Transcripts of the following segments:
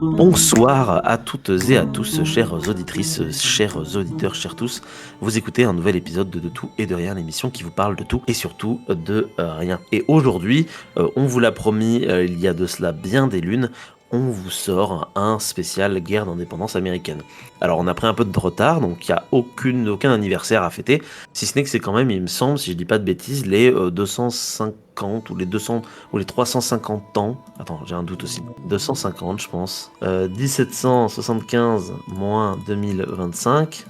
Bonsoir à toutes et à tous, chères auditrices, chers auditeurs, chers tous. Vous écoutez un nouvel épisode de Tout et de Rien, l'émission qui vous parle de tout et surtout de rien. Et aujourd'hui, on vous l'a promis, il y a de cela bien des lunes, on vous sort un spécial guerre d'indépendance américaine. Alors on a pris un peu de retard, donc il n'y a aucun anniversaire à fêter, si ce n'est que c'est quand même, il me semble, si je dis pas de bêtises, les 250 ou les 200 ou les 350 ans. Attends, j'ai un doute aussi. 250, je pense. 1775 moins 2025.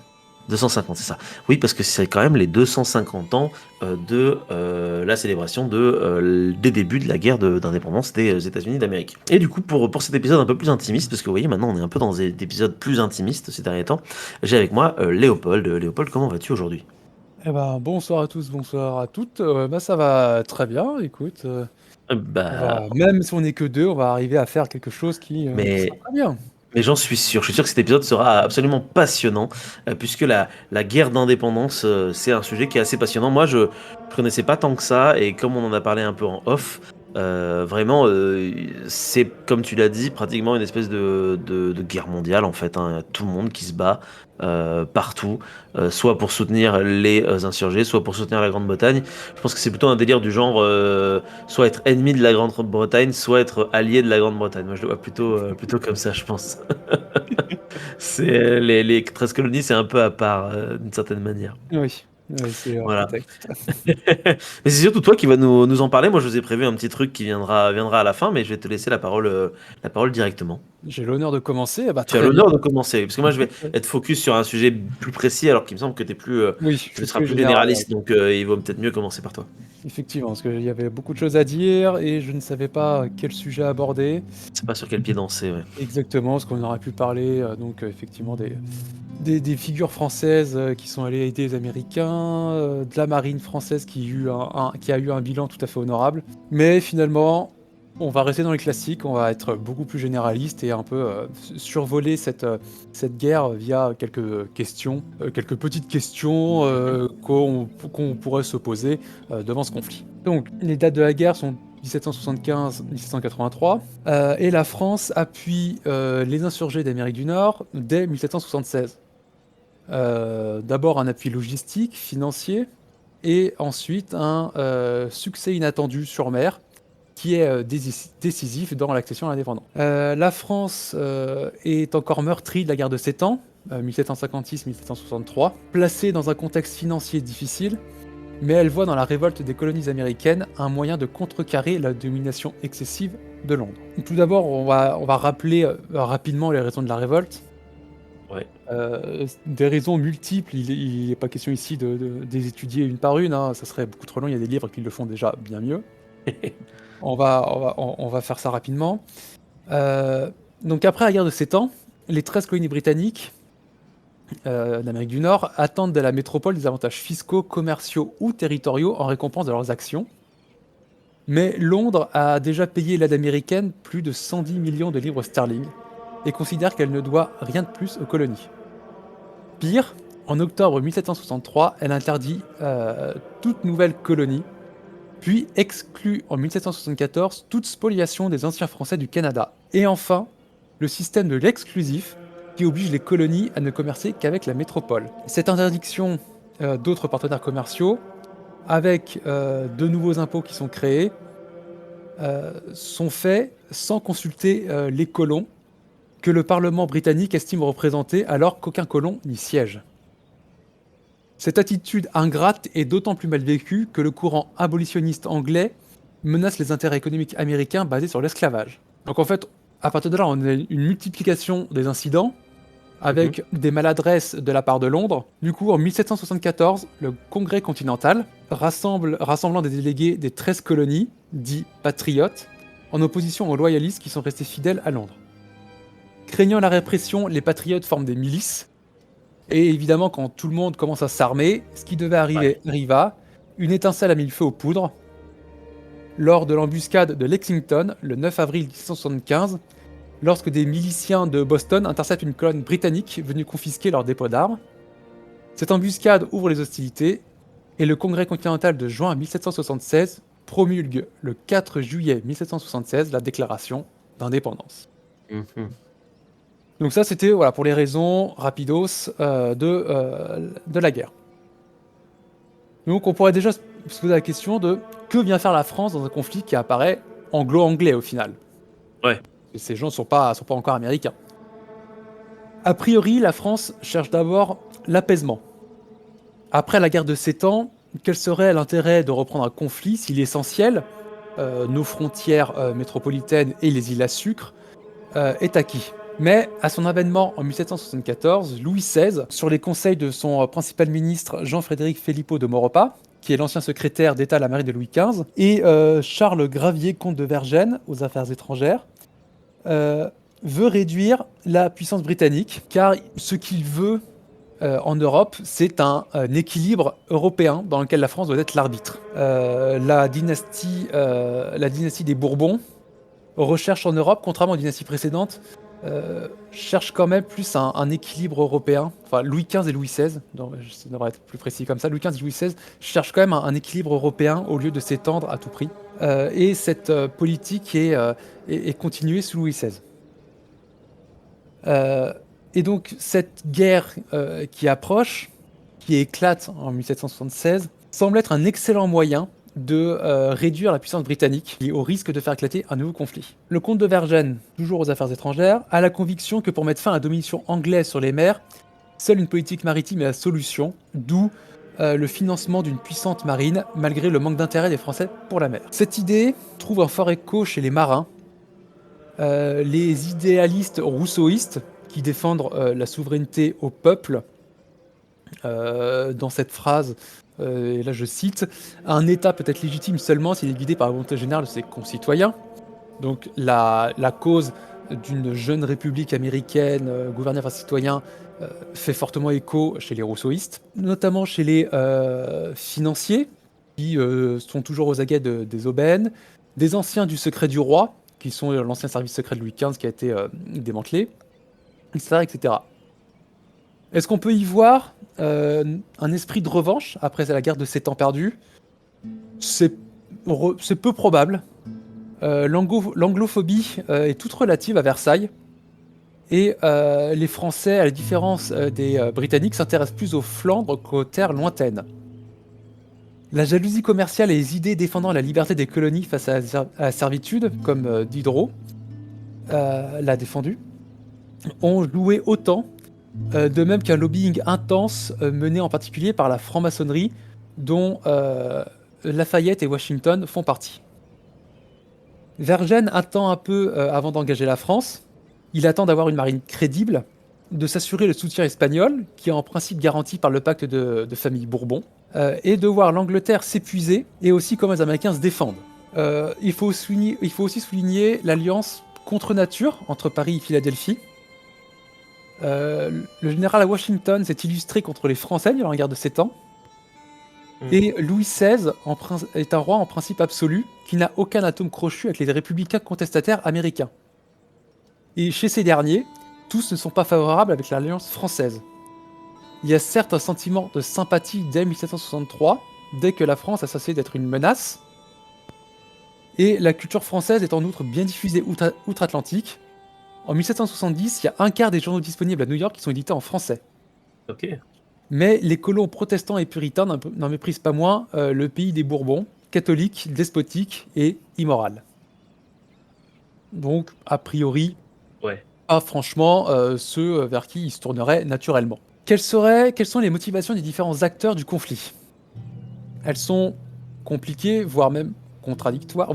250, c'est ça. Oui, parce que c'est quand même les 250 ans de la célébration des débuts de la guerre d'indépendance des États-Unis d'Amérique. Et du coup, pour cet épisode un peu plus intimiste, parce que vous voyez, maintenant on est un peu dans des épisodes plus intimistes ces derniers temps, j'ai avec moi Léopold. Léopold, comment vas-tu aujourd'hui ? Eh ben, bonsoir à tous, bonsoir à toutes. Ça va très bien, écoute. Même si on n'est que deux, on va arriver à faire quelque chose qui sera mais très bien. Mais j'en suis sûr. Je suis sûr que cet épisode sera absolument passionnant, puisque la guerre d'indépendance, c'est un sujet qui est assez passionnant. Moi, je connaissais pas tant que ça, et comme on en a parlé un peu en off, vraiment, c'est, comme tu l'as dit, pratiquement une espèce de guerre mondiale, en fait, hein. Tout le monde qui se bat partout, soit pour soutenir les insurgés, soit pour soutenir la Grande-Bretagne. Je pense que c'est plutôt un délire du genre, soit être ennemi de la Grande-Bretagne, soit être allié de la Grande-Bretagne. Moi, je le vois plutôt comme ça, je pense. Les 13 colonies, c'est un peu à part, d'une certaine manière. Oui, c'est Voilà. contexte. Mais c'est surtout toi qui vas nous en parler. Moi, je vous ai prévu un petit truc qui viendra à la fin, mais je vais te laisser la parole directement. J'ai l'honneur de commencer. Tu as Très l'honneur bien. de commencer, parce que moi, je vais être focus sur un sujet plus précis, alors qu'il me semble que Oui, je tu suis seras plus plus général. généraliste, donc il vaut peut-être mieux commencer par toi. Effectivement, parce qu'il y avait beaucoup de choses à dire et je ne savais pas quel sujet aborder. C'est pas sur quel pied danser, ouais. Exactement, parce qu'on aurait pu parler effectivement des figures françaises qui sont allées aider les Américains, de la marine française qui a eu un bilan tout à fait honorable. Mais finalement, on va rester dans les classiques, on va être beaucoup plus généraliste et un peu survoler cette guerre via quelques questions, quelques petites questions qu'on pourrait se poser devant ce conflit. Donc, les dates de la guerre sont 1775-1783, et la France appuie les insurgés d'Amérique du Nord dès 1776. D'abord un appui logistique, financier, et ensuite un succès inattendu sur mer qui est décisif dans l'accession à l'indépendance. La France est encore meurtrie de la guerre de 7 ans, 1756-1763, placée dans un contexte financier difficile, mais elle voit dans la révolte des colonies américaines un moyen de contrecarrer la domination excessive de Londres. Tout d'abord, on va rappeler rapidement les raisons de la révolte. Ouais. Des raisons multiples, il n'est pas question ici de les étudier une par une, hein, ça serait beaucoup trop long, il y a des livres qui le font déjà bien mieux. On va faire ça rapidement. Donc après la guerre de 7 ans, les 13 colonies britanniques d'Amérique du Nord attendent de la métropole des avantages fiscaux, commerciaux ou territoriaux en récompense de leurs actions. Mais Londres a déjà payé l'aide américaine plus de 110 millions de livres sterling et considère qu'elle ne doit rien de plus aux colonies. Pire, en octobre 1763, elle interdit toute nouvelle colonie, puis exclut en 1774 toute spoliation des anciens Français du Canada. Et enfin, le système de l'exclusif, qui oblige les colonies à ne commercer qu'avec la métropole. Cette interdiction d'autres partenaires commerciaux, avec de nouveaux impôts qui sont créés, sont faits sans consulter les colons, que le Parlement britannique estime représenter alors qu'aucun colon n'y siège. Cette attitude ingrate est d'autant plus mal vécue que le courant abolitionniste anglais menace les intérêts économiques américains basés sur l'esclavage. Donc en fait, à partir de là, on a une multiplication des incidents, avec des maladresses de la part de Londres. Du coup, en 1774, le Congrès continental, rassemblant des délégués des 13 colonies, dits patriotes, en opposition aux loyalistes qui sont restés fidèles à Londres. Craignant la répression, les patriotes forment des milices, et évidemment, quand tout le monde commence à s'armer, ce qui devait arriver arriva. Une étincelle a mis le feu aux poudres. Lors de l'embuscade de Lexington, le 9 avril 1775, lorsque des miliciens de Boston interceptent une colonne britannique venue confisquer leur dépôt d'armes. Cette embuscade ouvre les hostilités, Et le Congrès continental de juin 1776 promulgue le 4 juillet 1776 la déclaration d'indépendance. Mhm. Donc ça, c'était voilà, pour les raisons rapidos de la guerre. Donc on pourrait déjà se poser la question de que vient faire la France dans un conflit qui apparaît anglo-anglais au final. Ouais. Et ces gens ne sont pas encore américains. A priori, la France cherche d'abord l'apaisement. Après la guerre de 7 ans, quel serait l'intérêt de reprendre un conflit si l'essentiel, nos frontières métropolitaines et les îles à sucre, est acquis? Mais à son avènement en 1774, Louis XVI, sur les conseils de son principal ministre Jean-Frédéric Filippo de Maurepas, qui est l'ancien secrétaire d'État à la mairie de Louis XV, et Charles Gravier, comte de Vergennes, aux affaires étrangères, veut réduire la puissance britannique, car ce qu'il veut en Europe, c'est un équilibre européen dans lequel la France doit être l'arbitre. La dynastie des Bourbons recherche en Europe, contrairement aux dynasties précédentes, cherche quand même plus un équilibre européen. Enfin, Louis XV et Louis XVI, ça devrait être plus précis comme ça, Louis XV et Louis XVI cherchent quand même un équilibre européen au lieu de s'étendre à tout prix. Et cette politique est continuée sous Louis XVI. Et donc cette guerre qui approche, qui éclate en 1776, semble être un excellent moyen de réduire la puissance britannique au risque de faire éclater un nouveau conflit. Le comte de Vergennes, toujours aux affaires étrangères, a la conviction que pour mettre fin à la domination anglaise sur les mers, seule une politique maritime est la solution, d'où le financement d'une puissante marine, malgré le manque d'intérêt des Français pour la mer. Cette idée trouve un fort écho chez les marins, les idéalistes rousseauistes, qui défendent la souveraineté au peuple. Dans cette phrase, et là je cite, « Un État peut être légitime seulement s'il est guidé par la volonté générale de ses concitoyens ». Donc la cause d'une jeune république américaine gouvernée par ses citoyens fait fortement écho chez les rousseauistes, notamment chez les financiers, qui sont toujours aux aguets des aubaines, des anciens du secret du roi, qui sont l'ancien service secret de Louis XV qui a été démantelé, etc., etc. Est-ce qu'on peut y voir un esprit de revanche après la guerre de 7 ans perdus? C'est peu probable. L'anglophobie est toute relative à Versailles. Et les Français, à la différence des Britanniques, s'intéressent plus aux Flandres qu'aux terres lointaines. La jalousie commerciale et les idées défendant la liberté des colonies face à la servitude, comme Diderot l'a défendu, ont joué autant, de même qu'un lobbying intense mené en particulier par la franc-maçonnerie, dont Lafayette et Washington font partie. Vergennes attend un peu avant d'engager la France. Il attend d'avoir une marine crédible, de s'assurer le soutien espagnol, qui est en principe garanti par le pacte de famille Bourbon, et de voir l'Angleterre s'épuiser, et aussi comment les Américains se défendent. Il faut aussi souligner l'alliance contre nature entre Paris et Philadelphie. Le général à Washington s'est illustré contre les Français durant la guerre de 7 ans. Et Louis XVI est un roi en principe absolu qui n'a aucun atome crochu avec les républicains contestataires américains. Et chez ces derniers, tous ne sont pas favorables avec l'alliance française. Il y a certes un sentiment de sympathie dès 1763, dès que la France a cessé d'être une menace. Et la culture française est en outre bien diffusée outre-Atlantique. En 1770, il y a un quart des journaux disponibles à New York qui sont édités en français. Ok. Mais les colons protestants et puritains n'en méprisent pas moins le pays des Bourbons, catholique, despotique et immoral. Donc, a priori, pas franchement ceux vers qui ils se tourneraient naturellement. Quelles sont les motivations des différents acteurs du conflit? Elles sont compliquées, voire même contradictoires,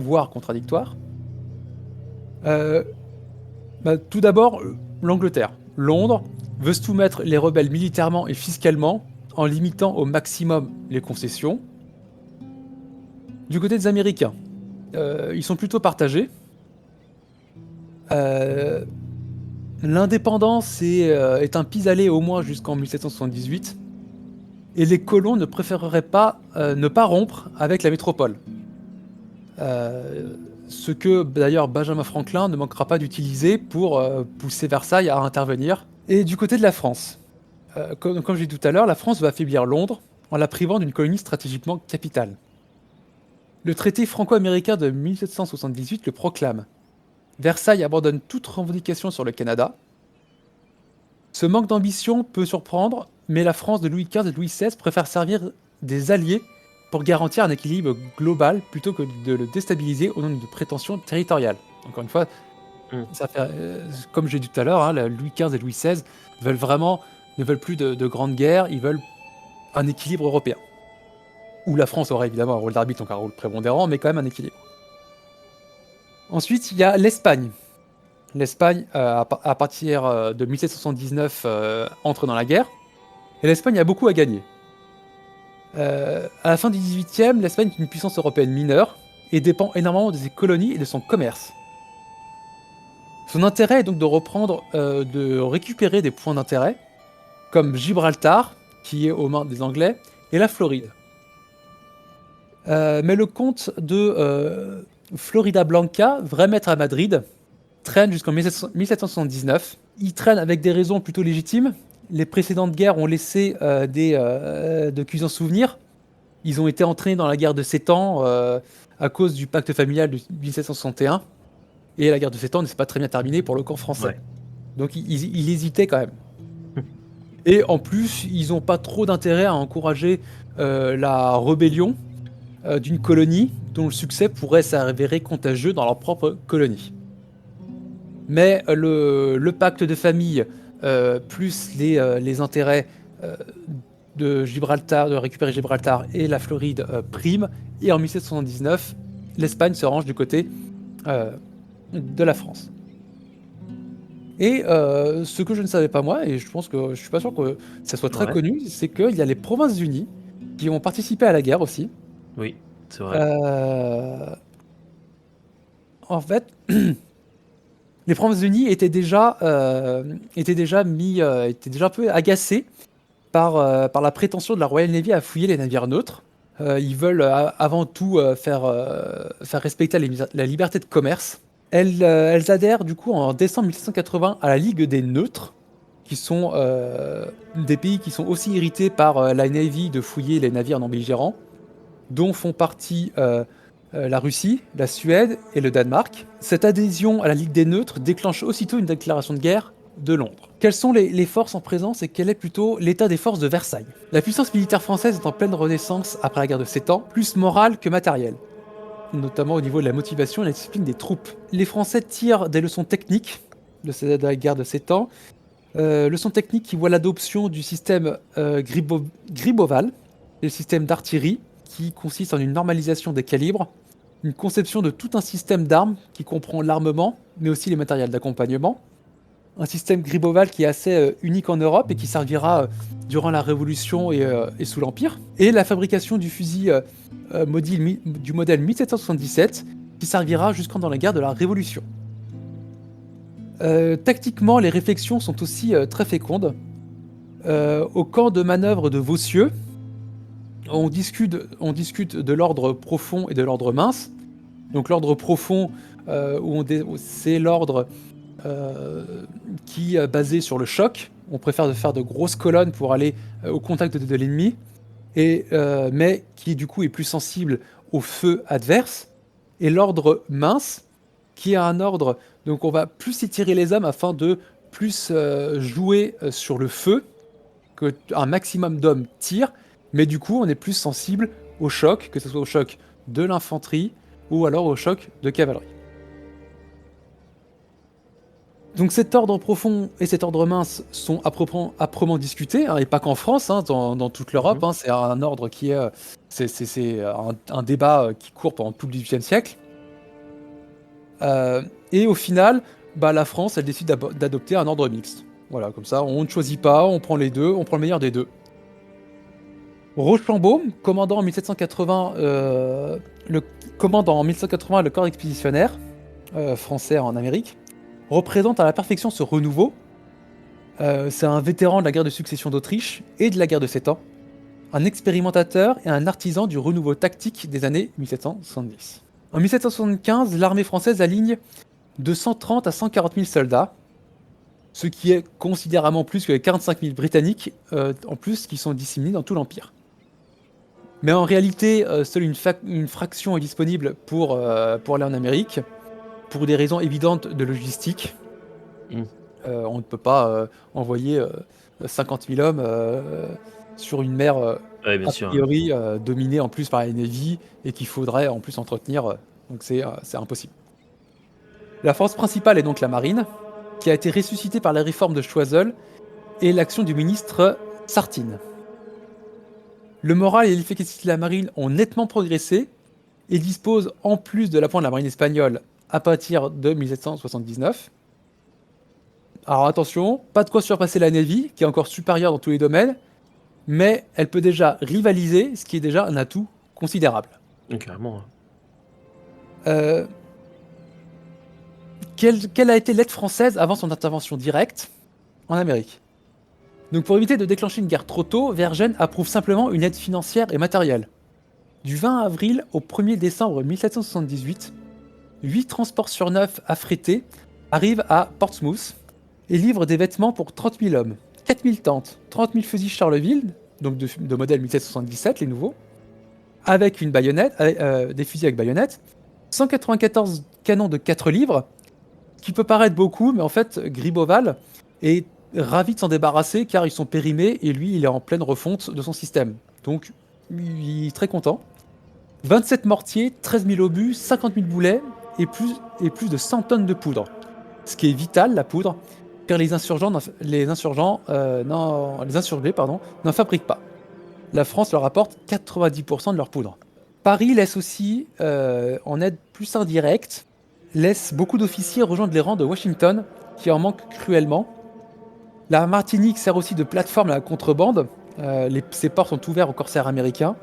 tout d'abord, l'Angleterre. Londres veut soumettre les rebelles militairement et fiscalement en limitant au maximum les concessions. Du côté des Américains, ils sont plutôt partagés. L'indépendance est un pis-aller au moins jusqu'en 1778. Et les colons ne préféreraient pas ne pas rompre avec la métropole. Ce que d'ailleurs Benjamin Franklin ne manquera pas d'utiliser pour pousser Versailles à intervenir. Et du côté de la France, comme je l'ai dit tout à l'heure, la France va affaiblir Londres en la privant d'une colonie stratégiquement capitale. Le traité franco-américain de 1778 le proclame. Versailles abandonne toute revendication sur le Canada. Ce manque d'ambition peut surprendre, mais la France de Louis XV et de Louis XVI préfère servir des alliés pour garantir un équilibre global plutôt que de le déstabiliser au nom de prétentions territoriales. Encore une fois, ça fait, comme j'ai dit tout à l'heure, hein, Louis XV et Louis XVI ne veulent plus de grandes guerres, ils veulent un équilibre européen. Où la France aurait évidemment un rôle d'arbitre, donc un rôle prépondérant, mais quand même un équilibre. Ensuite, il y a l'Espagne. L'Espagne, à partir de 1779, entre dans la guerre. Et l'Espagne a beaucoup à gagner. À la fin du XVIIIe, l'Espagne est une puissance européenne mineure et dépend énormément de ses colonies et de son commerce. Son intérêt est donc de récupérer des points d'intérêt, comme Gibraltar, qui est aux mains des Anglais, et la Floride. Mais le comte de Florida Blanca, vrai maître à Madrid, traîne jusqu'en 1779. Il traîne avec des raisons plutôt légitimes. Les précédentes guerres ont laissé de cuisants souvenirs. Ils ont été entraînés dans la guerre de 7 ans à cause du pacte familial de 1761. Et la guerre de 7 ans ne s'est pas très bien terminée pour le camp français. Ouais. Donc il hésitait quand même. Et en plus, ils n'ont pas trop d'intérêt à encourager la rébellion d'une colonie dont le succès pourrait s'avérer contagieux dans leur propre colonie. Mais le pacte de famille, plus les intérêts de Gibraltar, de récupérer Gibraltar et la Floride prime, et en 1779, l'Espagne se range du côté de la France. Et ce que je ne savais pas moi, et je pense que je suis pas sûr que ça soit très connu, c'est qu'il y a les Provinces-Unies qui ont participé à la guerre aussi. Oui, c'est vrai. En fait, les Provinces-Unies étaient déjà un peu agacés par la prétention de la Royal Navy à fouiller les navires neutres. Ils veulent avant tout faire respecter la liberté de commerce. Elles adhèrent du coup en décembre 1780 à la Ligue des Neutres, qui sont des pays qui sont aussi irrités par la Navy de fouiller les navires non belligérants, dont font partie la Russie, la Suède et le Danemark. Cette adhésion à la Ligue des Neutres déclenche aussitôt une déclaration de guerre de Londres. Quelles sont les forces en présence et quel est plutôt l'état des forces de Versailles? La puissance militaire française est en pleine renaissance après la guerre de 7 ans, plus morale que matérielle, notamment au niveau de la motivation et la discipline des troupes. Les Français tirent des leçons techniques de la guerre de 7 ans, leçons techniques qui voient l'adoption du système Griboval, le système d'artillerie, qui consiste en une normalisation des calibres, une conception de tout un système d'armes qui comprend l'armement, mais aussi les matériels d'accompagnement, un système Griboval qui est assez unique en Europe et qui servira durant la Révolution et sous l'Empire, et la fabrication du fusil du modèle 1777 qui servira jusqu'en dans la guerre de la Révolution. Tactiquement, les réflexions sont aussi très fécondes. Au camp de manœuvre de Vaucieux, on discute de l'ordre profond et de l'ordre mince. Donc l'ordre profond, c'est l'ordre qui est basé sur le choc. On préfère faire de grosses colonnes pour aller au contact de l'ennemi, mais qui du coup est plus sensible au feu adverse. Et l'ordre mince, qui est un ordre, donc on va plus étirer les hommes afin de plus jouer sur le feu, que un maximum d'hommes tirent, mais du coup on est plus sensible au choc, que ce soit au choc de l'infanterie ou alors au choc de cavalerie. Donc cet ordre profond et cet ordre mince sont âprement discutés, hein, et pas qu'en France, hein, dans toute l'Europe. Hein, c'est un ordre qui est, c'est un débat qui court pendant tout le XVIIIe siècle. Et au final, la France, elle décide d'adopter un ordre mixte. Voilà, comme ça, on ne choisit pas, on prend les deux, on prend le meilleur des deux. Rochambeau, commandant en 1780 le corps expéditionnaire français en Amérique, représente à la perfection ce renouveau. C'est un vétéran de la guerre de succession d'Autriche et de la guerre de 7 ans, un expérimentateur et un artisan du renouveau tactique des années 1770. En 1775, l'armée française aligne de 130 à 140 000 soldats, ce qui est considérablement plus que les 45 000 britanniques en plus qui sont disséminés dans tout l'Empire. Mais en réalité, seule une fraction est disponible pour aller en Amérique, pour des raisons évidentes de logistique. Mmh. On ne peut pas envoyer 50 000 hommes sur une mer Ouais, bien a sûr, ouais. priori dominée en plus par la Navy et qu'il faudrait en plus entretenir. Donc c'est impossible. La force principale est donc la marine, qui a été ressuscitée par les réformes de Choiseul et l'action du ministre Sartine. Le moral et l'efficacité de la marine ont nettement progressé et disposent en plus de l'appoint de la marine espagnole à partir de 1779. Alors attention, pas de quoi surpasser la Navy, qui est encore supérieure dans tous les domaines, mais elle peut déjà rivaliser, ce qui est déjà un atout considérable. Carrément, ouais. Euh, quelle a été l'aide française avant son intervention directe en Amérique? Donc pour éviter de déclencher une guerre trop tôt, Vergennes approuve simplement une aide financière et matérielle. Du 20 avril au 1er décembre 1778, 8 transports sur 9 affrétés arrivent à Portsmouth et livrent des vêtements pour 30 000 hommes, 4 000 tentes, 30 000 fusils Charleville, donc de modèle 1777, les nouveaux, avec une baïonnette, des fusils avec baïonnette, 194 canons de 4 livres, qui peut paraître beaucoup, mais en fait, Gribeauval est ravi de s'en débarrasser car ils sont périmés et lui, il est en pleine refonte de son système. Donc, il est très content. 27 mortiers, 13 000 obus, 50 000 boulets et plus de 100 tonnes de poudre. Ce qui est vital, la poudre, car les insurgés n'en fabriquent pas. La France leur apporte 90% de leur poudre. Paris laisse aussi, en aide plus indirecte, laisse beaucoup d'officiers rejoindre les rangs de Washington, qui en manquent cruellement. La Martinique sert aussi de plateforme à la contrebande. Ses ports sont ouverts aux corsaires américains.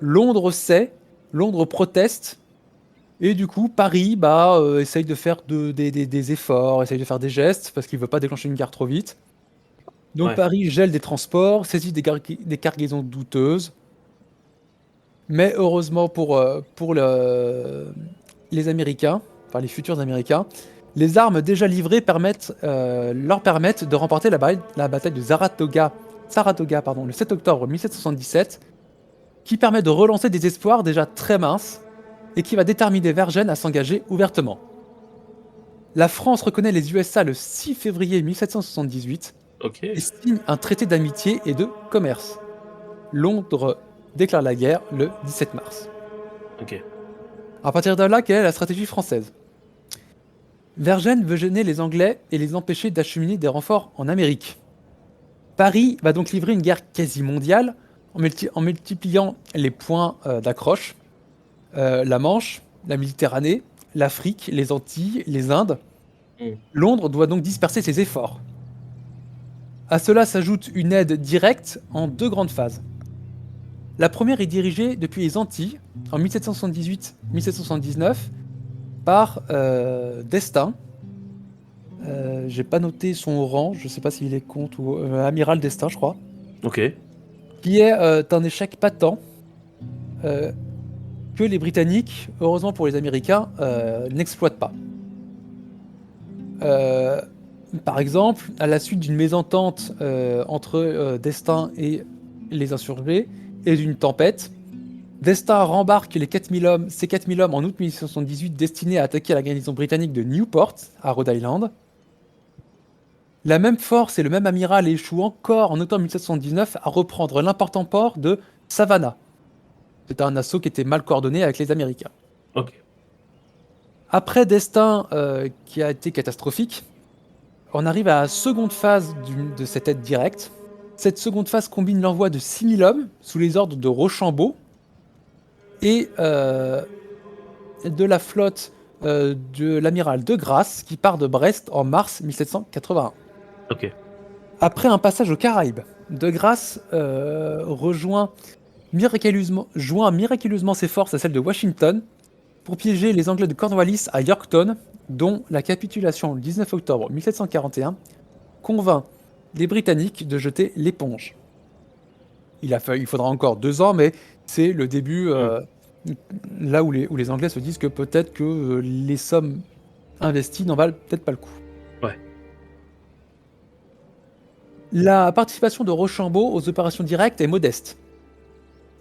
Londres sait, Londres proteste, et du coup, Paris essaye de faire des efforts, essaye de faire des gestes, parce qu'il ne veut pas déclencher une guerre trop vite. Donc Ouais. Paris gèle des transports, saisit des cargaisons douteuses. Mais heureusement pour les Américains, enfin les futurs Américains, les armes déjà livrées leur permettent de remporter la bataille de Saratoga, le 7 octobre 1777, qui permet de relancer des espoirs déjà très minces et qui va déterminer Vergennes à s'engager ouvertement. La France reconnaît les USA le 6 février 1778 Ok. et signe un traité d'amitié et de commerce. Londres déclare la guerre le 17 mars. Ok. À partir de là, quelle est la stratégie française? Vergennes veut gêner les Anglais et les empêcher d'acheminer des renforts en Amérique. Paris va donc livrer une guerre quasi mondiale en multipliant les points d'accroche. La Manche, la Méditerranée, l'Afrique, les Antilles, les Indes. Mm. Londres doit donc disperser ses efforts. À cela s'ajoute une aide directe en 2 grandes phases. La première est dirigée depuis les Antilles, en 1778-1779, par d'Estaing. J'ai pas noté son rang, je sais pas s'il est comte ou amiral d'Estaing, je crois. Ok. Qui est un échec patent que les Britanniques, heureusement pour les Américains, n'exploitent pas. Par exemple, à la suite d'une mésentente entre d'Estaing et les insurgés et d'une tempête, d'Estaing rembarque ces 4000 hommes en août 1778 destinés à attaquer la garnison britannique de Newport, à Rhode Island. La même force et le même amiral échouent encore en octobre 1779 à reprendre l'important port de Savannah. C'était un assaut qui était mal coordonné avec les Américains. Ok. Après D'Estaing, qui a été catastrophique, on arrive à la seconde phase de cette aide directe. Cette seconde phase combine l'envoi de 6000 hommes sous les ordres de Rochambeau et de la flotte de l'amiral de Grasse qui part de Brest en mars 1781. Ok. Après un passage aux Caraïbes, de Grasse joint miraculeusement ses forces à celles de Washington pour piéger les Anglais de Cornwallis à Yorktown, dont la capitulation le 19 octobre 1741 convainc les Britanniques de jeter l'éponge. Il faudra encore 2 ans, mais c'est le début là où les Anglais se disent que peut-être que les sommes investies n'en valent peut-être pas le coup. Ouais. La participation de Rochambeau aux opérations directes est modeste.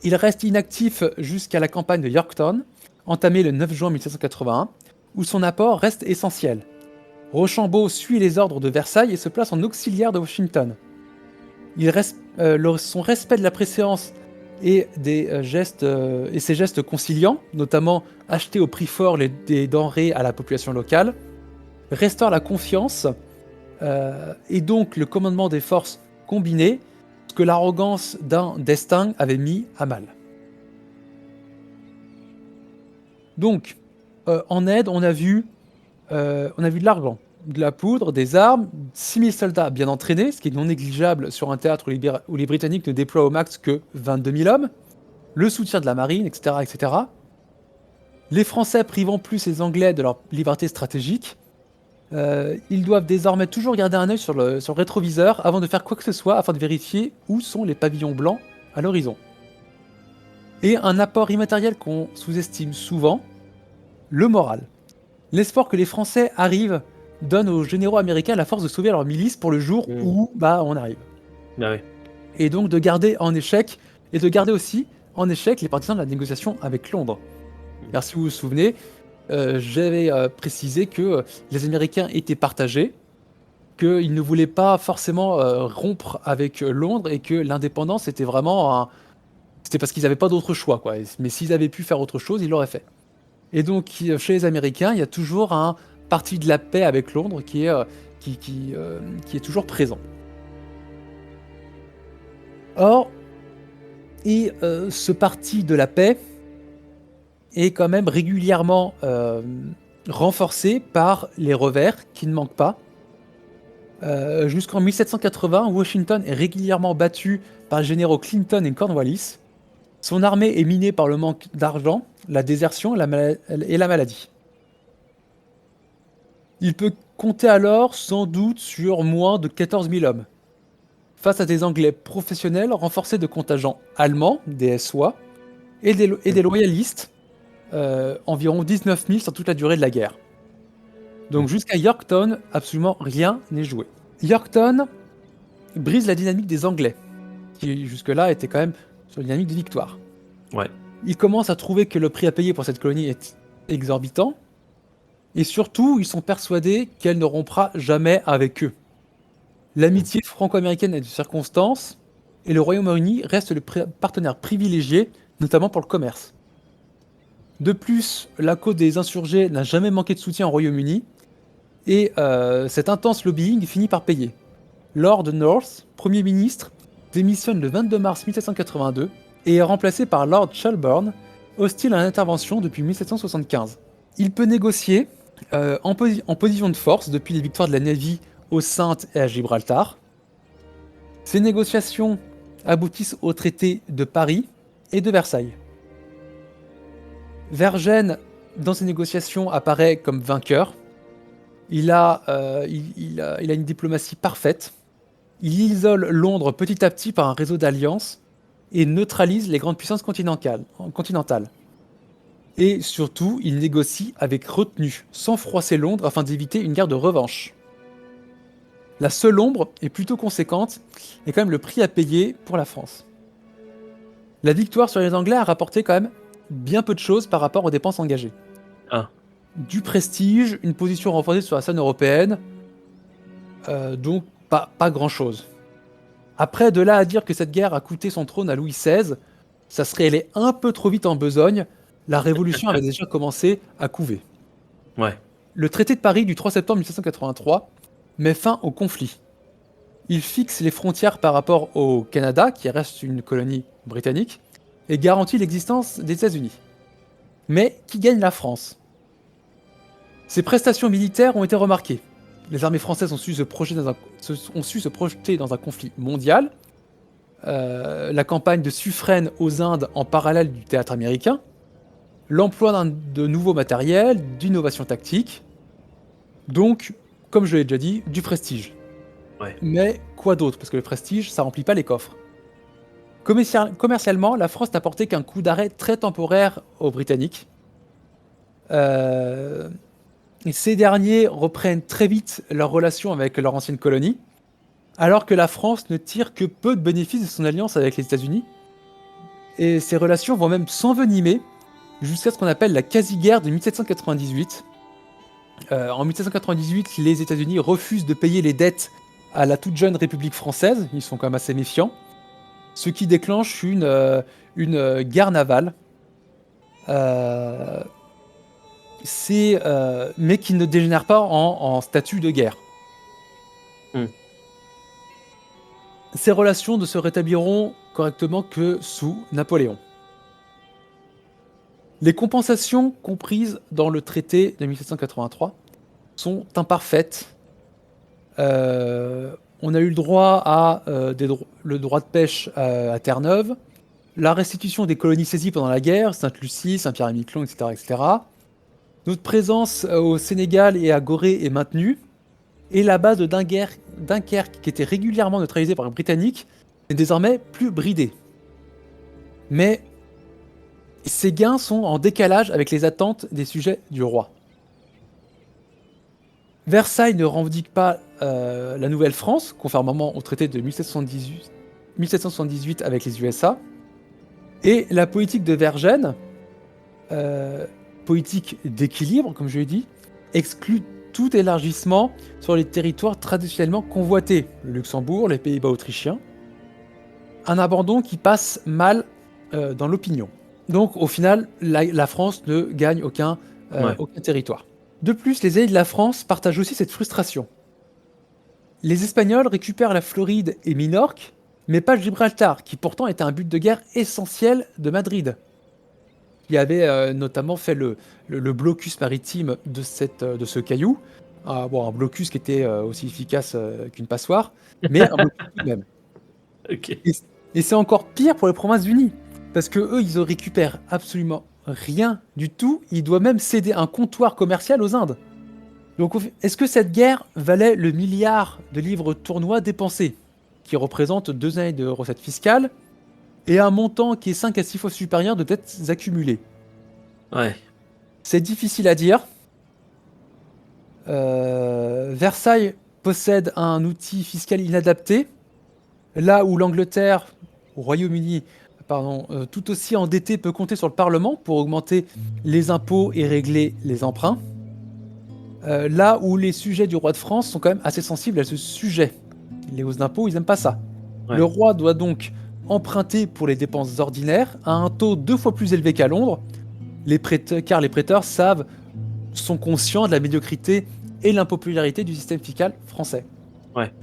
Il reste inactif jusqu'à la campagne de Yorktown, entamée le 9 juin 1781, où son apport reste essentiel. Rochambeau suit les ordres de Versailles et se place en auxiliaire de Washington. Son respect de la préséance et ses gestes conciliants, notamment acheter au prix fort des denrées à la population locale, restaure la confiance et donc le commandement des forces combinées, ce que l'arrogance d'un destin avait mis à mal. Donc, en aide, on a vu de l'argent, de la poudre, des armes, 6000 soldats bien entraînés, ce qui est non négligeable sur un théâtre où les Britanniques ne déploient au max que 22 000 hommes, le soutien de la marine, etc., etc. Les Français privant plus les Anglais de leur liberté stratégique. Ils doivent désormais toujours garder un œil sur le rétroviseur avant de faire quoi que ce soit afin de vérifier où sont les pavillons blancs à l'horizon. Et un apport immatériel qu'on sous-estime souvent, le moral. L'espoir que les Français arrivent donne aux généraux américains la force de sauver leur milice pour le jour où on arrive. Ah oui. Et donc de garder aussi en échec les partisans de la négociation avec Londres. Car si vous vous souvenez, j'avais précisé que les Américains étaient partagés, qu'ils ne voulaient pas forcément rompre avec Londres et que l'indépendance était vraiment c'était parce qu'ils n'avaient pas d'autre choix, quoi. Mais s'ils avaient pu faire autre chose, ils l'auraient fait. Et donc chez les Américains, il y a toujours un parti de la paix avec Londres qui est toujours présent. Or, ce parti de la paix est quand même régulièrement renforcé par les revers qui ne manquent pas. Jusqu'en 1780, Washington est régulièrement battu par les généraux Clinton et Cornwallis. Son armée est minée par le manque d'argent, la désertion et la maladie. Il peut compter alors sans doute sur moins de 14 000 hommes, face à des Anglais professionnels renforcés de contingents allemands, des SOA, et des loyalistes, environ 19 000 sur toute la durée de la guerre. Donc jusqu'à Yorktown, absolument rien n'est joué. Yorktown brise la dynamique des Anglais, qui jusque-là était quand même sur une dynamique de victoire. Ouais. Ils commencent à trouver que le prix à payer pour cette colonie est exorbitant, et surtout, ils sont persuadés qu'elle ne rompra jamais avec eux. L'amitié franco-américaine est de circonstance, et le Royaume-Uni reste le partenaire privilégié, notamment pour le commerce. De plus, la cause des insurgés n'a jamais manqué de soutien au Royaume-Uni, et cet intense lobbying finit par payer. Lord North, Premier ministre, démissionne le 22 mars 1782 et est remplacé par Lord Shelburne, hostile à l'intervention depuis 1775. Il peut négocier en position de force depuis les victoires de la Navy aux Saintes et à Gibraltar. Ces négociations aboutissent au traité de Paris et de Versailles. Vergennes, dans ces négociations, apparaît comme vainqueur. Il a une diplomatie parfaite. Il isole Londres petit à petit par un réseau d'alliances et neutralise les grandes puissances continentales. Et surtout, il négocie avec retenue, sans froisser Londres afin d'éviter une guerre de revanche. La seule ombre est plutôt conséquente et quand même le prix à payer pour la France. La victoire sur les Anglais a rapporté quand même bien peu de choses par rapport aux dépenses engagées. Du prestige, une position renforcée sur la scène européenne, donc pas grand-chose. Après, de là à dire que cette guerre a coûté son trône à Louis XVI, ça serait allé un peu trop vite en besogne. La Révolution avait déjà commencé à couver. Ouais. Le traité de Paris du 3 septembre 1783 met fin au conflit. Il fixe les frontières par rapport au Canada, qui reste une colonie britannique, et garantit l'existence des États-Unis. Mais qui gagne la France? Ses prestations militaires ont été remarquées. Les armées françaises ont su se projeter dans un conflit mondial. La campagne de Suffren aux Indes en parallèle du théâtre américain. L'emploi de nouveaux matériels, d'innovations tactiques. Donc, comme je l'ai déjà dit, du prestige. Ouais. Mais quoi d'autre? Parce que le prestige, ça remplit pas les coffres. Commercialement, la France n'a apporté qu'un coup d'arrêt très temporaire aux Britanniques. Et ces derniers reprennent très vite leurs relations avec leur ancienne colonie, alors que la France ne tire que peu de bénéfices de son alliance avec les États-Unis. Et ces relations vont même s'envenimer jusqu'à ce qu'on appelle la quasi-guerre de 1798. En 1798, les États-Unis refusent de payer les dettes à la toute jeune République française. Ils sont quand même assez méfiants. Ce qui déclenche une guerre navale. Mais qui ne dégénère pas en statut de guerre. Ces relations ne se rétabliront correctement que sous Napoléon. Les compensations comprises dans le traité de 1783 sont imparfaites. On a eu le droit à le droit de pêche à Terre-Neuve, la restitution des colonies saisies pendant la guerre, Sainte-Lucie, Saint-Pierre-et-Miquelon, etc., etc. Notre présence au Sénégal et à Gorée est maintenue, et la base de Dunkerque, qui était régulièrement neutralisée par les Britanniques, n'est désormais plus bridée. Mais ces gains sont en décalage avec les attentes des sujets du roi. Versailles ne revendique pas la Nouvelle-France, conformément au traité de 1778 avec les USA, et la politique de Vergennes, politique d'équilibre, comme je l'ai dit, exclut tout élargissement sur les territoires traditionnellement convoités, le Luxembourg, les Pays-Bas autrichiens, un abandon qui passe mal dans l'opinion. Donc au final, la France ne gagne aucun territoire. De plus, les alliés de la France partagent aussi cette frustration. Les Espagnols récupèrent la Floride et Minorque, mais pas Gibraltar, qui pourtant était un but de guerre essentiel de Madrid. Il avait notamment fait le blocus maritime de ce caillou. Un blocus qui était aussi efficace qu'une passoire, mais un blocus tout de même. Okay. Et c'est encore pire pour les Provinces-Unies, parce que eux, ils ne récupèrent absolument rien du tout. Ils doivent même céder un comptoir commercial aux Indes. Donc, est-ce que cette guerre valait le milliard de livres tournois dépensés, qui représente 2 années de recettes fiscales, et un montant qui est 5 à 6 fois supérieur de dettes accumulées? Ouais. C'est difficile à dire. Versailles possède un outil fiscal inadapté, là où l'Angleterre, au Royaume-Uni, tout aussi endetté, peut compter sur le Parlement pour augmenter les impôts et régler les emprunts. Là où les sujets du roi de France sont quand même assez sensibles à ce sujet. Les hausses d'impôts, ils n'aiment pas ça. Ouais. Le roi doit donc emprunter pour les dépenses ordinaires à un taux 2 fois plus élevé qu'à Londres, car les prêteurs sont conscients de la médiocrité et l'impopularité du système fiscal français. Ouais.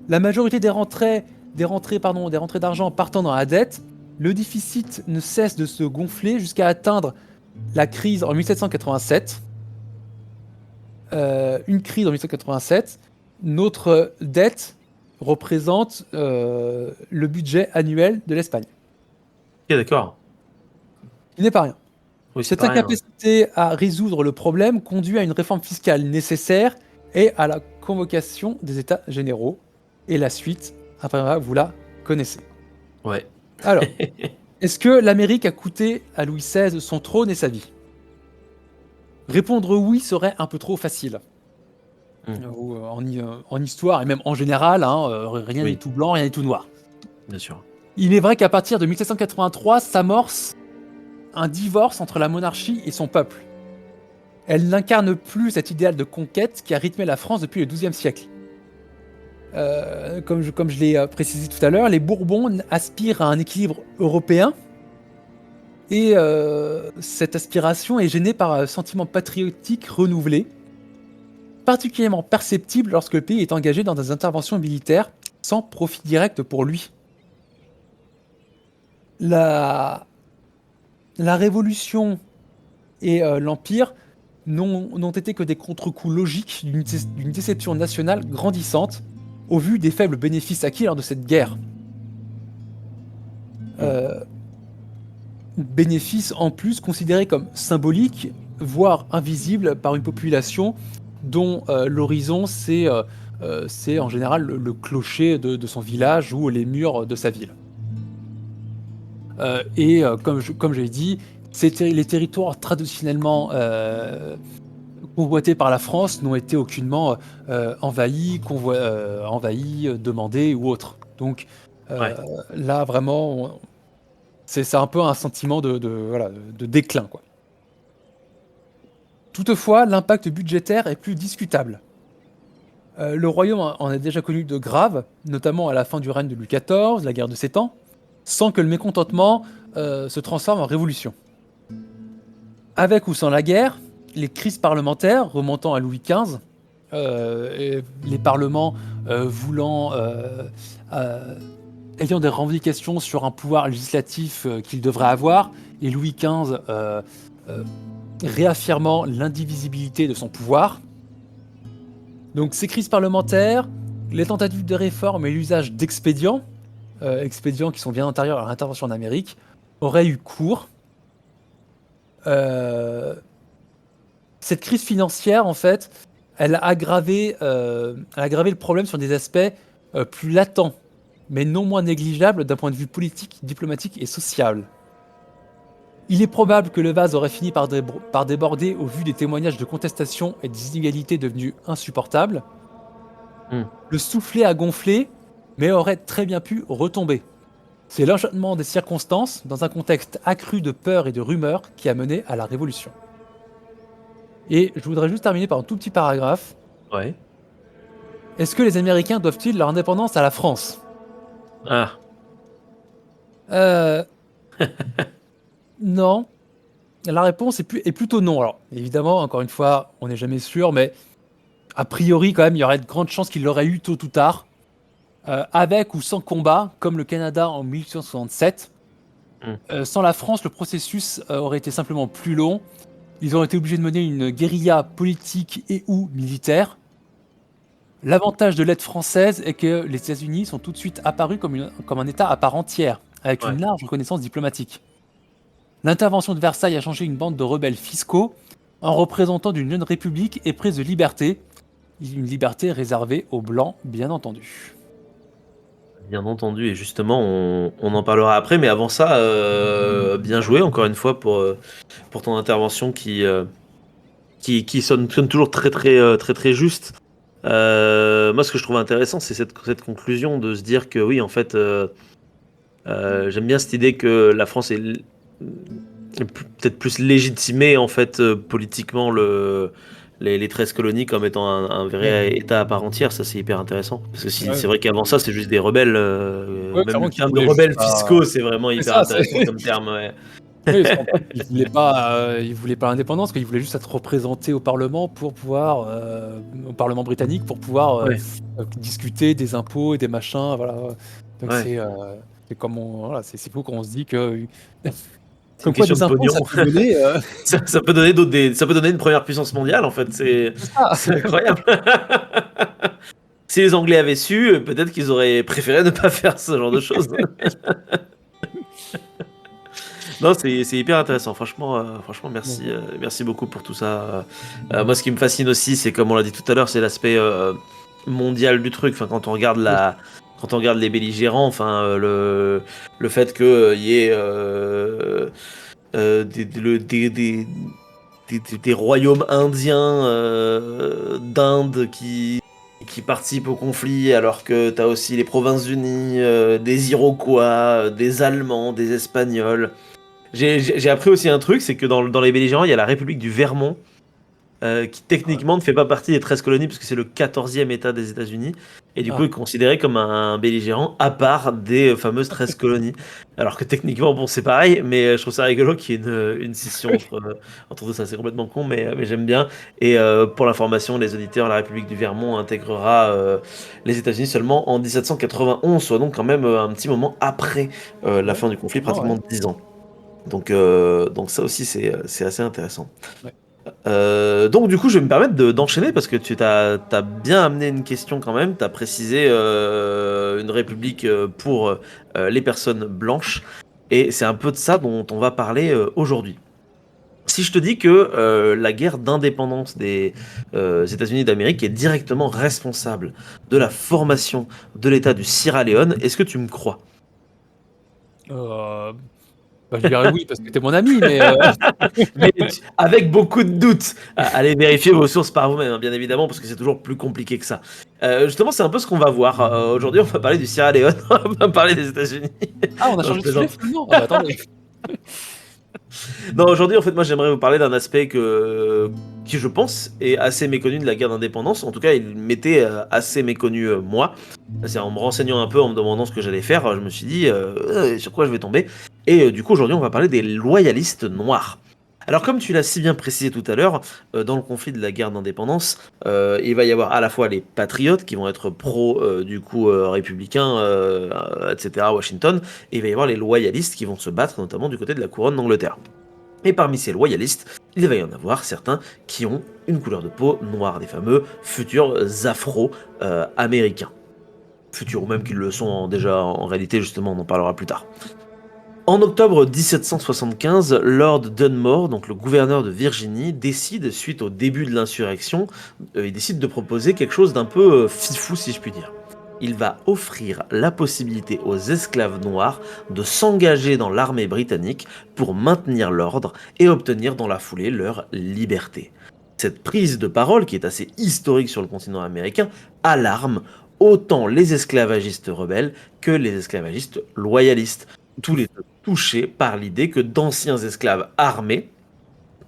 La majorité des rentrées d'argent partant dans la dette, le déficit ne cesse de se gonfler jusqu'à atteindre la crise en 1787. Une crise en 1787, notre dette représente le budget annuel de l'Espagne. Ok, d'accord. Il n'est pas rien. Oui, cette incapacité à résoudre le problème conduit à une réforme fiscale nécessaire et à la convocation des États généraux. Et la suite, après, vous la connaissez. Ouais. Alors, est-ce que l'Amérique a coûté à Louis XVI son trône et sa vie? Répondre oui serait un peu trop facile. En histoire et même en général, rien n'est tout blanc, rien n'est tout noir. Bien sûr. Il est vrai qu'à partir de 1783 s'amorce un divorce entre la monarchie et son peuple. Elle n'incarne plus cet idéal de conquête qui a rythmé la France depuis le XIIe siècle. Comme je l'ai précisé tout à l'heure, les Bourbons aspirent à un équilibre européen et cette aspiration est gênée par un sentiment patriotique renouvelé, particulièrement perceptible lorsque le pays est engagé dans des interventions militaires sans profit direct pour lui. La Révolution et l'Empire n'ont été que des contre-coups logiques d'une déception nationale grandissante au vu des faibles bénéfices acquis lors de cette guerre. Bénéfices en plus considérés comme symboliques, voire invisibles par une population dont l'horizon c'est en général le clocher de son village ou les murs de sa ville. Comme j'ai dit, les territoires traditionnellement convoités par la France n'ont été aucunement envahis, demandés ou autres. Donc là, vraiment, C'est un peu un sentiment voilà, de déclin, quoi. Toutefois, l'impact budgétaire est plus discutable. Le royaume en a déjà connu de graves, notamment à la fin du règne de Louis XIV, la guerre de 7 ans, sans que le mécontentement se transforme en révolution. Avec ou sans la guerre, les crises parlementaires remontant à Louis XV, et les parlements ayant des revendications sur un pouvoir législatif qu'il devrait avoir, et Louis XV réaffirmant l'indivisibilité de son pouvoir. Donc ces crises parlementaires, les tentatives de réforme et l'usage d'expédients, expédients qui sont bien antérieurs à l'intervention en Amérique, auraient eu cours. Cette crise financière, en fait, elle a aggravé le problème sur des aspects plus latents, mais non moins négligeables d'un point de vue politique, diplomatique et social. Il est probable que le vase aurait fini par déborder au vu des témoignages de contestation et des inégalités devenues insupportables. Le soufflet a gonflé, mais aurait très bien pu retomber. C'est l'enchaînement des circonstances, dans un contexte accru de peur et de rumeurs, qui a mené à la Révolution. Et je voudrais juste terminer par un tout petit paragraphe. Ouais. Est-ce que les Américains doivent-ils leur indépendance à la France ? Ah. Non. La réponse est plutôt non. Alors, évidemment, encore une fois, on n'est jamais sûr, mais a priori, quand même, il y aurait de grandes chances qu'il l'aurait eu tôt ou tard, avec ou sans combat, comme le Canada en 1867. Sans la France, le processus aurait été simplement plus long. Ils auraient été obligés de mener une guérilla politique et ou militaire. L'avantage de l'aide française est que les États-Unis sont tout de suite apparus comme un État à part entière, avec une large reconnaissance diplomatique. L'intervention de Versailles a changé une bande de rebelles fiscaux en représentant d'une jeune république éprise de liberté. Une liberté réservée aux Blancs, bien entendu. Bien entendu, et justement, on en parlera après, mais avant ça, bien joué encore une fois pour ton intervention qui sonne toujours très juste. Moi, ce que je trouve intéressant, c'est cette conclusion de se dire que oui, en fait, j'aime bien cette idée que la France est peut-être plus légitimée en fait politiquement les 13 colonies comme étant un vrai État à part entière. Ça, c'est hyper intéressant. Parce que c'est vrai qu'avant ça, c'est juste des rebelles. Même le terme de rebelles fiscaux, c'est vraiment hyper intéressant comme terme. Ouais. Oui, parce qu'en fait, ils voulaient pas l'indépendance, ils voulaient juste être représentés au Parlement au Parlement britannique pour pouvoir discuter des impôts et des machins, voilà. Donc c'est comme c'est fou quand on se dit que comme quoi des impôts, ça peut donner, ça peut donner une première puissance mondiale en fait. C'est incroyable. Si les Anglais avaient su, peut-être qu'ils auraient préféré ne pas faire ce genre de choses. Non, c'est hyper intéressant. Franchement, merci beaucoup pour tout ça. Moi, ce qui me fascine aussi, c'est comme on l'a dit tout à l'heure, c'est l'aspect mondial du truc. Enfin, quand on regarde les belligérants, enfin, le fait qu'il y ait des royaumes indiens d'Inde qui participent au conflit, alors que t'as aussi les Provinces-Unies, des Iroquois, des Allemands, des Espagnols. J'ai appris aussi un truc, c'est que dans les belligérants, il y a la République du Vermont, qui techniquement ne fait pas partie des 13 colonies, parce que c'est le 14e État des États-Unis, et du coup est considéré comme un belligérant à part des fameuses 13 colonies. Alors que techniquement, bon, c'est pareil, mais je trouve ça rigolo qu'il y ait une scission entre tout ça. C'est complètement con, mais j'aime bien. Et pour l'information, les auditeurs, la République du Vermont intégrera les États-Unis seulement en 1791, soit donc quand même un petit moment après la fin du conflit, pratiquement 10 ans. Donc ça aussi, c'est assez intéressant. Ouais. Donc du coup, je vais me permettre d'enchaîner parce que tu as bien amené une question quand même. Tu as précisé une république pour les personnes blanches. Et c'est un peu de ça dont on va parler aujourd'hui. Si je te dis que la guerre d'indépendance des États-Unis d'Amérique est directement responsable de la formation de l'État du Sierra Leone, est-ce que tu me crois ? Bah, je dirais oui parce que tu mon ami, mais Mais avec beaucoup de doutes. Allez vérifier vos sources par vous-même, hein, bien évidemment, parce que c'est toujours plus compliqué que ça. Justement, c'est un peu ce qu'on va voir. Aujourd'hui, on va parler du Sierra Leone, on va pas parler des États-Unis. ah, on a Non, je changé de sujet plaisante. finalement? Ah bah, attendez. Non, aujourd'hui, en fait, moi, j'aimerais vous parler d'un aspect qui, je pense, est assez méconnu de la guerre d'indépendance. En tout cas, il m'était assez méconnu, moi. C'est en me renseignant un peu, en me demandant ce que j'allais faire, je me suis dit sur quoi je vais tomber. Et du coup, aujourd'hui, on va parler des loyalistes noirs. Alors, comme tu l'as si bien précisé tout à l'heure, dans le conflit de la guerre d'indépendance, il va y avoir à la fois les patriotes qui vont être pro, républicains, etc., à Washington, et il va y avoir les loyalistes qui vont se battre, notamment du côté de la couronne d'Angleterre. Et parmi ces loyalistes, il va y en avoir certains qui ont une couleur de peau noire, des fameux futurs afro-américains. Futurs ou même qu'ils le sont déjà en réalité, justement, on en parlera plus tard. En octobre 1775, Lord Dunmore, donc le gouverneur de Virginie, décide, suite au début de l'insurrection, il décide de proposer quelque chose d'un peu fifou, si je puis dire. Il va offrir la possibilité aux esclaves noirs de s'engager dans l'armée britannique pour maintenir l'ordre et obtenir dans la foulée leur liberté. Cette prise de parole, qui est assez historique sur le continent américain, alarme autant les esclavagistes rebelles que les esclavagistes loyalistes, tous les deux touchés par l'idée que d'anciens esclaves armés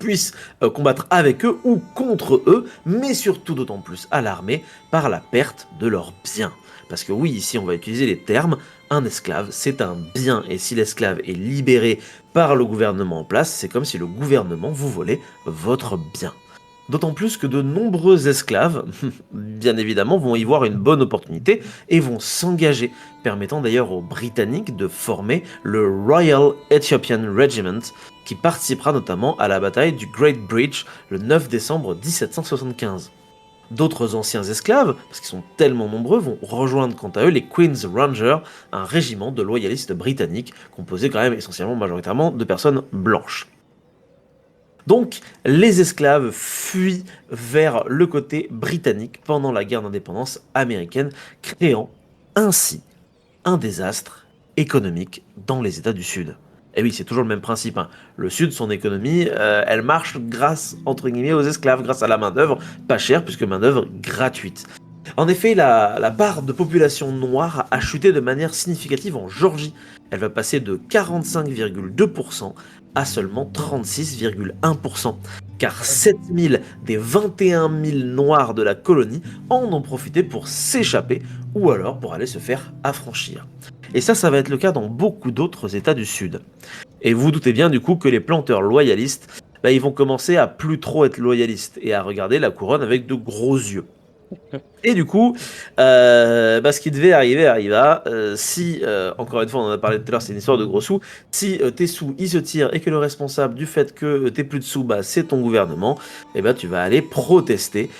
puissent combattre avec eux ou contre eux, mais surtout d'autant plus alarmés par la perte de leurs biens. Parce que oui, ici on va utiliser les termes, un esclave c'est un bien, et si l'esclave est libéré par le gouvernement en place, c'est comme si le gouvernement vous volait votre bien. D'autant plus que de nombreux esclaves, bien évidemment, vont y voir une bonne opportunité et vont s'engager, permettant d'ailleurs aux Britanniques de former le Royal Ethiopian Regiment, qui participera notamment à la bataille du Great Bridge le 9 décembre 1775. D'autres anciens esclaves, parce qu'ils sont tellement nombreux, vont rejoindre quant à eux les Queen's Rangers, un régiment de loyalistes britanniques composé quand même essentiellement majoritairement de personnes blanches. Donc, les esclaves fuient vers le côté britannique pendant la guerre d'indépendance américaine, créant ainsi un désastre économique dans les États du Sud. Et oui, c'est toujours le même principe, hein. Le Sud, son économie, elle marche grâce, entre guillemets, aux esclaves, grâce à la main-d'œuvre, pas chère, puisque main-d'œuvre gratuite. En effet, la part de population noire a chuté de manière significative en Géorgie. Elle va passer de 45,2% à seulement 36,1%, car 7000 des 21 000 noirs de la colonie en ont profité pour s'échapper ou alors pour aller se faire affranchir. Et ça va être le cas dans beaucoup d'autres États du Sud. Et vous doutez bien du coup que les planteurs loyalistes, ils vont commencer à plus trop être loyalistes et à regarder la couronne avec de gros yeux. Et du coup, ce qui devait arriver arriva. Si, encore une fois, on en a parlé tout à l'heure, c'est une histoire de gros sous. Si tes sous, ils se tirent et que le responsable du fait que t'aies plus de sous, c'est ton gouvernement, tu vas aller protester